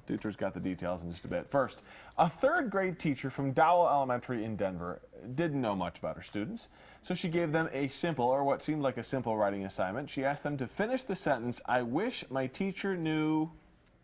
Dutra's got the details in just a bit. First, a third grade teacher from Dowell Elementary in Denver didn't know much about her students, so she gave them a simple, or what seemed like a simple writing assignment. She asked them to finish the sentence, "I wish my teacher knew..."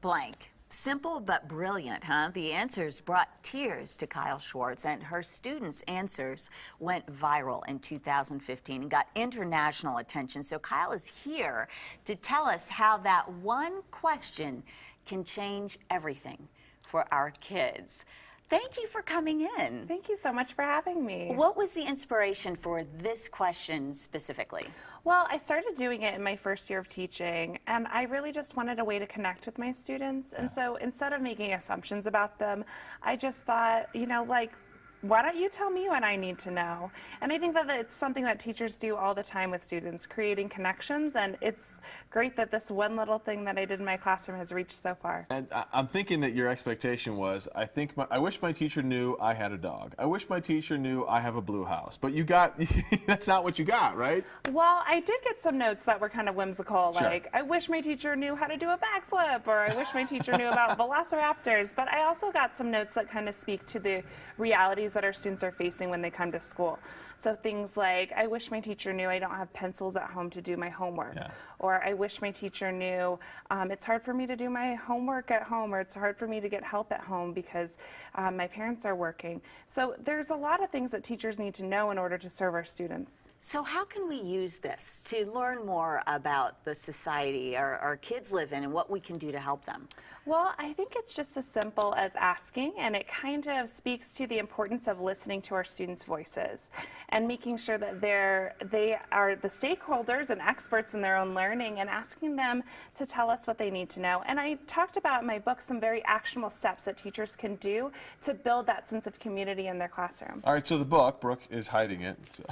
Blank. Simple but brilliant, huh? The answers brought tears to Kyle Schwartz, and her students' answers went viral in 2015 and got international attention. So Kyle is here to tell us how that one question can change everything for our kids. Thank you for coming in. Thank you so much for having me. What was the inspiration for this question specifically? Well, I started doing it in my first year of teaching, and I really just wanted a way to connect with my students. And so instead of making assumptions about them, I just thought, you know, like, why don't you tell me what I need to know? And I think that it's something that teachers do all the time with students, creating connections, and it's great that this one little thing that I did in my classroom has reached so far. And I'm thinking that your expectation was, I wish my teacher knew I had a dog. I wish my teacher knew I have a blue house. But you got, that's not what you got, right? Well, I did get some notes that were kind of whimsical, Sure. like, I wish my teacher knew how to do a backflip, or I wish my teacher knew about velociraptors. But I also got some notes that kind of speak to the realities that our students are facing when they come to school. So things like, I wish my teacher knew I don't have pencils at home to do my homework. Yeah. Or I wish my teacher knew it's hard for me to do my homework at home, or it's hard for me to get help at home because my parents are working. So there's a lot of things that teachers need to know in order to serve our students. So how can we use this to learn more about the society our kids live in and what we can do to help them? Well, I think it's just as simple as asking, and it kind of speaks to the importance of listening to our students' voices and making sure that they are the stakeholders and experts in their own learning, and asking them to tell us what they need to know. And I talked about in my book some very actionable steps that teachers can do to build that sense of community in their classroom. All right, so the book, Brooke is hiding it. So.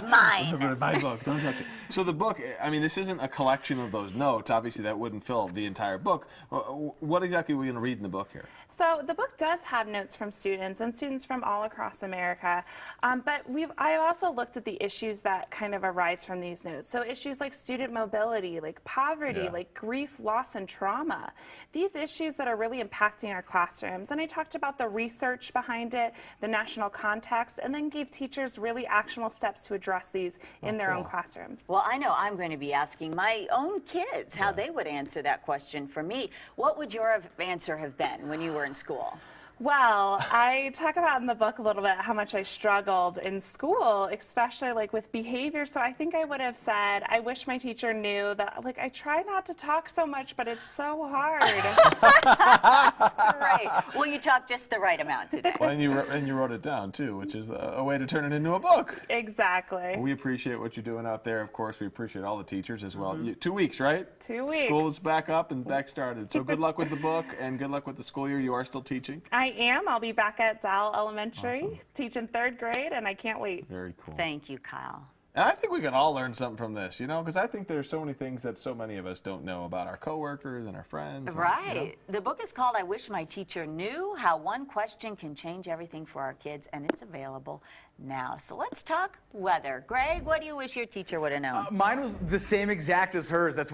Mine. My book, don't touch it. So the book, I mean, this isn't a collection of those notes. Obviously, that wouldn't fill the entire book. What exactly are we going to read in the book here? So the book does have notes from students, and students from all across America, but I also looked at the issues that kind of arise from these notes. So issues like student mobility, like poverty, like grief, loss, and trauma. These issues that are really impacting our classrooms. And I talked about the research behind it, the national context, and then gave teachers really actionable steps to address these in their own classrooms. Well, I know I'm going to be asking my own kids how they would answer that question for me. What would your answer have been when you were in school? Well, I talk about in the book a little bit how much I struggled in school, especially like with behavior. So I think I would have said, I wish my teacher knew that, like, I try not to talk so much, but it's so hard. Great. Well, you talked just the right amount today. Well, and you wrote it down, too, which is a way to turn it into a book. Exactly. We appreciate what you're doing out there. Of course, we appreciate all the teachers as well. 2 weeks, right? 2 weeks. School is back up and back started. So good luck with the book, and good luck with the school year. You are still teaching? I am. I'll be back at Dowell Elementary, Awesome. teaching 3rd grade, and I can't wait. Very cool. Thank you, Kyle. And I think we can all learn something from this, you know, because I think there's so many things that so many of us don't know about our coworkers and our friends. Right. And, you know. The book is called I Wish My Teacher Knew, How One Question Can Change Everything for Our Kids, and it's available now. So let's talk weather. Greg, what do you wish your teacher would have known? Mine was the same exact as hers. That's